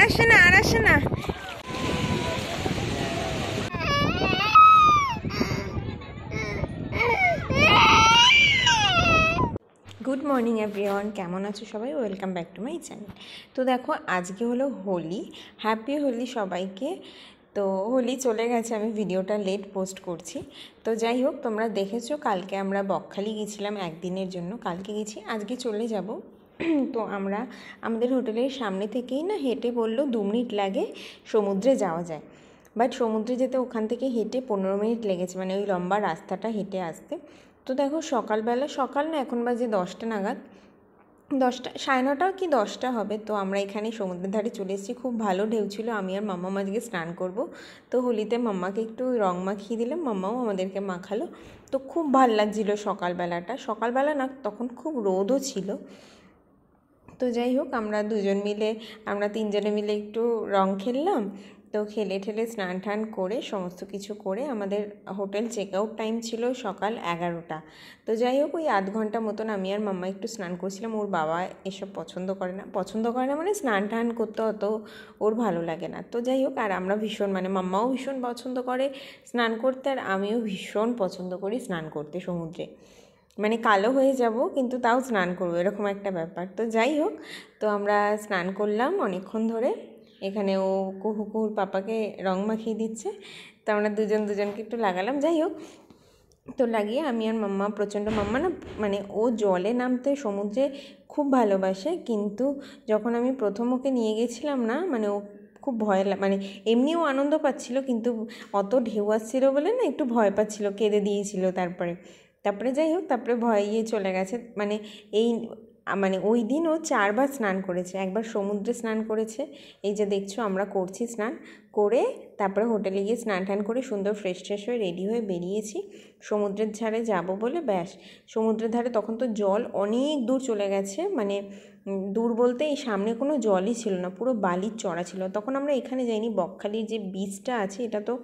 আসে না, আর আসে না। গুড মর্নিং এভরিওয়ান, কেমন আছো সবাই? Welcome back to my channel. তো দেখো, আজকে হলো হোলি। হ্যাপি হোলি সবাইকে। তো হোলি চলে গেছে, আমি ভিডিওটা লেট পোস্ট করছি। তো যাই হোক, তোমরা দেখেছো কালকে আমরা বকখালি গেছিলাম একদিনের জন্য। কালকে গেছি, আজকে চলে যাব। তো আমরা আমাদের হোটেলের সামনে থেকেই না হেঁটে বললো 2 মিনিট লাগে সমুদ্রে যাওয়া যায়। বাট সমুদ্রে যেতে ওখান থেকে হেঁটে 15 মিনিট লেগেছে, মানে ওই লম্বা রাস্তাটা হেঁটে আসতে। তো দেখো, সকালবেলা, সকাল না, এখন বাজে 10টা নাগাদ, 10টা 9:30 কি 10টা হবে। তো আমরা এখানে সমুদ্রের ধারে চলে এসেছি। খুব ভালো ঢেউ ছিল। আমি আর মাম্মা আজকে স্নান করব। তো হোলিতে মাম্মাকে একটু রং মাখিয়ে দিলাম, মাম্মাও আমাদেরকে মাখালো। তো খুব ভাল লাগছিলো সকালবেলাটা। সকালবেলা না, তখন খুব রোদও ছিল। তো যাই হোক, আমরা 3 জনে মিলে একটু রং খেললাম। তো খেলে ঠেলে স্নান টান করে সমস্ত কিছু করে আমাদের হোটেল চেক আউট টাইম ছিল সকাল 11টা। তো যাই হোক, ওই আধ ঘন্টা মতন আমি আর মাম্মা একটু স্নান করছিলাম। ওর বাবা এসব পছন্দ করে না, মানে স্নান টান করতে অত ওর ভালো লাগে না। তো যাই হোক, আর আমরা ভীষণ, মানে মাম্মাও ভীষণ পছন্দ করে স্নান করতে, আর আমিও ভীষণ পছন্দ করি স্নান করতে সমুদ্রে। মানে কালো হয়ে যাব কিন্তু তাও স্নান করবো, এরকম একটা ব্যাপার। তো যাই হোক, তো আমরা স্নান করলাম অনেকক্ষণ ধরে। এখানে ও কুহুর পাপাকে রং মাখিয়ে দিচ্ছে। তো আমরা দুজনকে একটু লাগালাম। যাই হোক, তো লাগিয়ে আমি আর মাম্মা, মাম্মা না, মানে ও জলে নামতে সমুদ্রে খুব ভালোবাসে। কিন্তু যখন আমি প্রথম ওকে নিয়ে গেছিলাম না, মানে ও খুব মানে এমনিও আনন্দ পাচ্ছিল, কিন্তু অত ঢেউ আসছিল বলে না একটু ভয় পাচ্ছিল, কেঁদে দিয়েছিল। তারপরে যাই হোক, তারপরে ভয়ে চলে গেছে। মানে ওই দিন ও 4বার স্নান করেছে। একবার সমুদ্রে স্নান করেছে, এই যে দেখছো আমরা করছি স্নান করে, তারপরে হোটেলে গিয়ে স্নান টান করে সুন্দর ফ্রেশ হয়ে রেডি হয়ে বেরিয়েছি সমুদ্রের ধারে যাব বলে। ব্যাস, সমুদ্রের ধারে তখন তো জল অনেক দূর চলে গেছে, মানে দূর বলতে এই সামনে কোনো জলই ছিল না, পুরো বালির চড়া ছিল। তখন আমরা এখানে যাইনি, বকখালির যে বিচটা আছে, এটা তো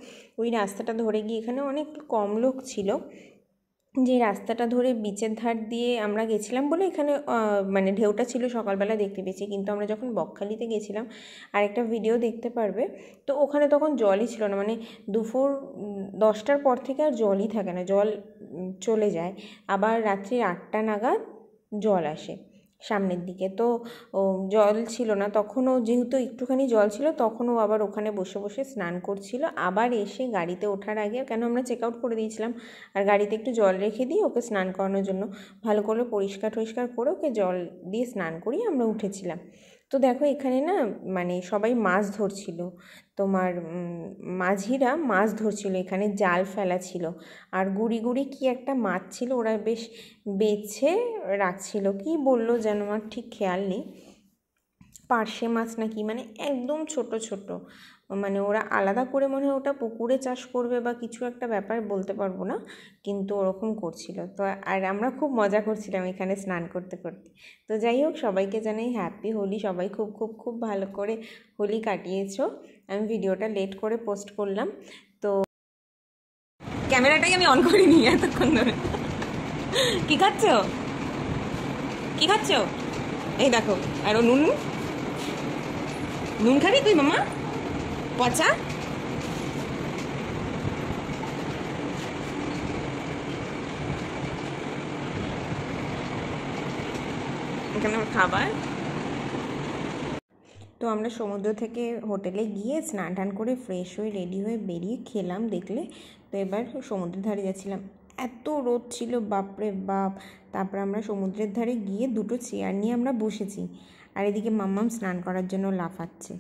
ওই রাস্তাটা ধরে গিয়ে, এখানে অনেক কম লোক ছিল। যে রাস্তাটা ধরে বিচের ধার দিয়ে আমরা গেছিলাম বলে এখানে মানে ঢেউটা ছিল সকালবেলা দেখতে পেয়েছি। কিন্তু আমরা যখন বকখালিতে গেছিলাম, আর একটা ভিডিও দেখতে পারবে, তো ওখানে তখন জলই ছিল না। মানে দুপুর 10টার পর থেকে আর জলই থাকে না, জল চলে যায়। আবার রাত্রি 8টা নাগাদ জল আসে সামনের দিকে। তো জল ছিল না তখনও, যেহেতু একটুখানি জল ছিল, তখনও আবার ওখানে বসে স্নান করছিল। আবার এসে গাড়িতে ওঠার আগে, কেন আমরা চেক আউট করে দিয়েছিলাম, আর গাড়িতে একটু জল রেখে দিয়ে ওকে স্নান করানোর জন্য ভালো করে পরিষ্কার করে ওকে জল দিয়ে স্নান করিয়ে আমরা উঠেছিলাম। তো দেখো, এখানে না, মানে সবাই মাছ ধরছিল, তোমার মাঝিরা মাছ ধরছিল, এখানে জাল ফেলা ছিল। আর গুড়ি কি একটা মাছ ছিল, ওরা বেশ বেছে রাখছিল, কি বললো যেন আমার ঠিক খেয়াল নেই, পার্শে মাছ নাকি, মানে একদম ছোট, মানে ওরা আলাদা করে মনে হয় ওটা পুকুরে চাষ করবে বা কিছু একটা ব্যাপার, বলতে পারবো না, কিন্তু ওরকম করছিল। তো আর আমরা খুব মজা করছিলাম এখানে স্নান করতে। তো যাই হোক, সবাইকে জানাই হ্যাপি হোলি। সবাই খুব ভালো করে হোলি কাটিয়েছো। আমি ভিডিওটা লেট করে পোস্ট করলাম, তো ক্যামেরাটাই আমি অন করিনি এতক্ষণ ধরে। কি খাচ্ছ? এই দেখো, আর ও নুন খাবি তুই মামা? পচা এখানে খাবার। তো আমরা সমুদ্র থেকে হোটেলে গিয়ে স্নান টান করে ফ্রেশ হয়ে রেডি হয়ে বেরিয়ে খেলাম, দেখলে। তো এবার সমুদ্রের ধারে যাচ্ছিলাম, এত রোদ ছিল, বাপরে বাপ। তারপর আমরা সমুদ্রের ধারে গিয়ে 2টো চেয়ার নিয়ে আমরা বসেছি, আর এদিকে মাম্মাম স্নান করার জন্য লাফাচ্ছে।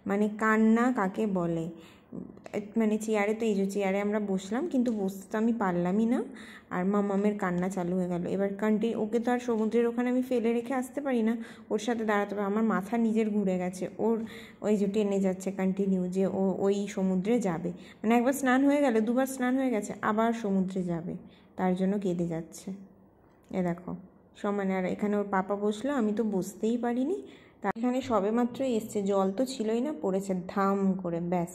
মানে কান্না কাকে বলে, মানে চেয়ারে, তো এই যে চেয়ারে আমরা বসলাম, কিন্তু বসতে তো আমি পারলামই না, আর মাম্মামের কান্না চালু হয়ে গেল। এবার ওকে তো আর সমুদ্রের ওখানে আমি ফেলে রেখে আসতে পারি না, ওর সাথে দাঁড়াতে হবে। আমার মাথা নিজের ঘুরে গেছে, ওর ওই যে টেনে যাচ্ছে কন্টিনিউ, যে ও ওই সমুদ্রে যাবে। মানে একবার স্নান হয়ে গেলে, 2বার স্নান হয়ে গেছে, আবার সমুদ্রে যাবে, তার জন্য কেঁদে যাচ্ছে। এ দেখো সমানে। আর এখানে ওর পাপা বসলো, আমি তো বুঝতেই পারিনি। তা এখানে সবে মাত্র এসছে, জল তো ছিলই না, পড়েছে ধাম করে, ব্যাস।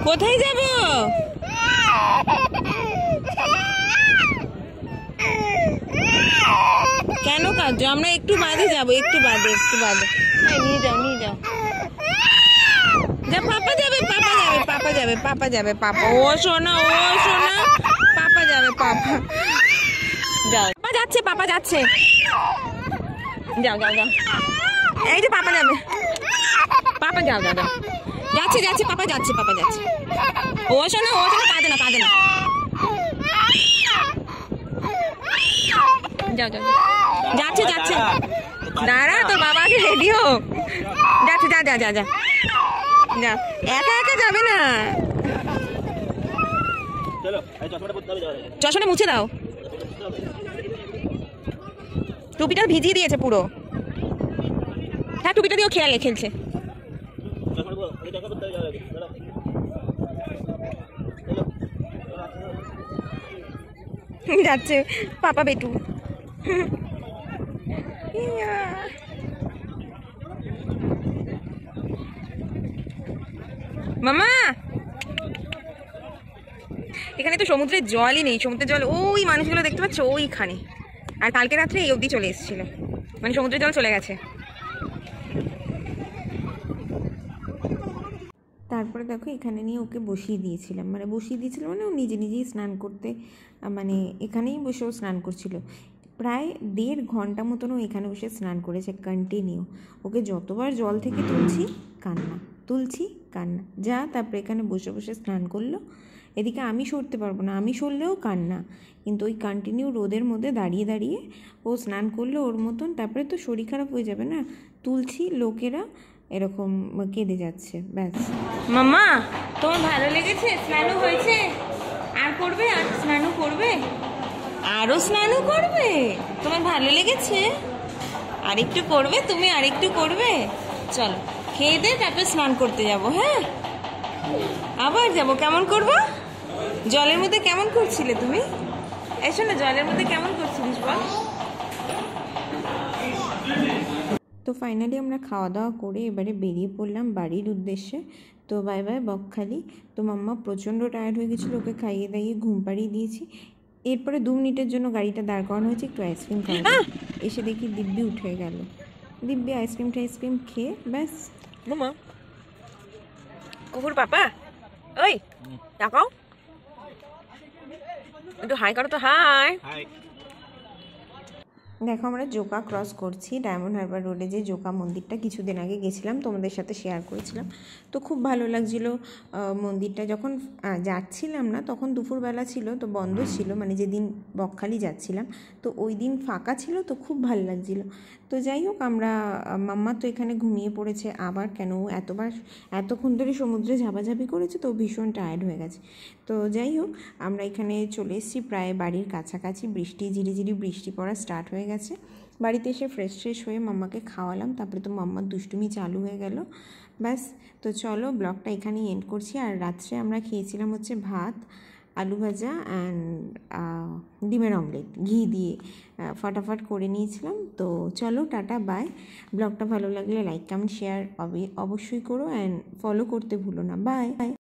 কোথায় যাব? যাও, আমরা একটু বাদে যাবো, একটু বাদে। নিয়ে যাও যা, পাপা যাবে। ও সোনা, পাপা যাবে। যাও, পাপা যাচ্ছে। যাও। এই যে পাপা যাবে। যাও। যাচ্ছে পাপা যাচ্ছে। ও সোনা কাঁদে না। যাও। যাচ্ছে। দাঁড়া, তোর বাবা রেডি হো। যাচ্ছে, যা। একা যাবে না। চশমাটা মুছে দাও। টুপিটা ভিজিয়ে দিয়েছে পুরো। হ্যাঁ, টুপিটা দিয়েও খেলছে। যাচ্ছে পাপা বেটু। মামা, এখানে তো সমুদ্রের জলই নেই। সমুদ্রের জল ওই মানুষগুলো দেখতে পাচ্ছ ওইখানে। আর কালকে রাত্রে এই অবধি চলে এসেছিল, মানে সমুদ্রের জল চলে গেছে। তারপরে দেখো এখানে নিয়ে ওকে বসিয়ে দিয়েছিলাম, মানে ও নিজেই স্নান করতে, মানে এখানেই বসে ও স্নান করছিল। প্রায় 1.5 ঘন্টা মতন ও এখানে বসে স্নান করেছে কন্টিনিউ। ওকে যতবার জল থেকে তুলছি কান্না, যা। তারপরে এখানে বসে স্নান করলো। এদিকে আমি সরতে পারবো না, আমি সরলেও কান্না। কিন্তু ওই কন্টিনিউ রোদের মধ্যে দাঁড়িয়ে ও স্নান করলো ওর মতন। তারপরে তো শরীর খারাপ হয়ে যাবে না, তুলছি, লোকেরা এরকম কেঁদে যাচ্ছে। ব্যাস। মাম্মা, তোমার ভালো লেগেছে? স্নানও হয়েছে? আর করবে? আর স্নানও করবে? আরও স্নানও করবে? তোমার ভালো লেগেছে? আরেকটু করবে? তুমি আরেকটু করবে? চলো খেয়ে দে, তারপর স্নান করতে যাবো। হ্যাঁ, আবার যাবো। কেমন করবো? জলের মধ্যে কেমন করছিলে তুমি? এসো না, জলের মধ্যে কেমন করছিলিস বল। তো ফাইনালি আমরা খাওয়া দাওয়া করে এবারে বেরিয়ে পড়লাম বাড়ির উদ্দেশ্যে। তো বাই বকখালি। তো মাম্মা প্রচণ্ড টায়ার্ড হয়ে গেছিলো, ওকে খাইয়ে দাইয়ে ঘুম পাড়িয়ে দিয়েছি। এরপরে 2 মিনিটের জন্য গাড়িটা দাঁড় করানো হয়েছে একটু আইসক্রিম খাওয়া। এসে দেখি দিব্যি উঠে গেল। দিব্যি আইসক্রিম খেয়ে ব্যাস। মামা, কুকুর পাপা, ওই তাকাও একটু, হাই করো তো। হাই। দেখো আমরা জোকা ক্রস করছি, ডায়মন্ড হারবার রোডে যে জোকা মন্দিরটা কিছুদিন আগে গেছিলাম, তোমাদের সাথে শেয়ার করেছিলাম। তো খুব ভালো লাগছিল মন্দিরটা। যখন যাচ্ছিলাম না তখন দুপুরবেলা ছিল, তো বন্ধ ছিল, মানে যেদিন বকখালি যাচ্ছিলাম তো ওই দিন ফাঁকা ছিল, তো খুব ভালো লাগছিল। তো যাই হোক, আমরা মাম্মা তো এখানে ঘুমিয়ে পড়েছে। আবার কেন এতক্ষণ ধরে সমুদ্রে ঝাপাঝাপি করেছে, তো ভীষণ টায়ার্ড হয়ে গেছে। তো যাই হোক, আমরা এখানে চলে এসেছি প্রায় বাড়ির কাছাকাছি। ঝিরিঝিরি বৃষ্টি পড়া স্টার্ট হয়ে গেছে। বাড়িতে এসে ফ্রেশ হয়ে মাম্মাকে খাওয়ালাম, তারপরে তো মাম্মার দুষ্টুমি চালু হয়ে গেল। ব্যাস। তো চলো ব্লগটা এখানেই এন্ড করছি। আর রাত্রে আমরা খেয়েছিলাম হচ্ছে ভাত, আলু ভাজা অ্যান্ড ডিমের অমলেট ঘি দিয়ে ফটাফট করে নিয়েছিলাম। তো চলো টাটা, বাই। ব্লগটা ভালো লাগলে লাইক কমেন্ট শেয়ার অবশ্যই করো, অ্যান্ড ফলো করতে ভুলো না। বাই।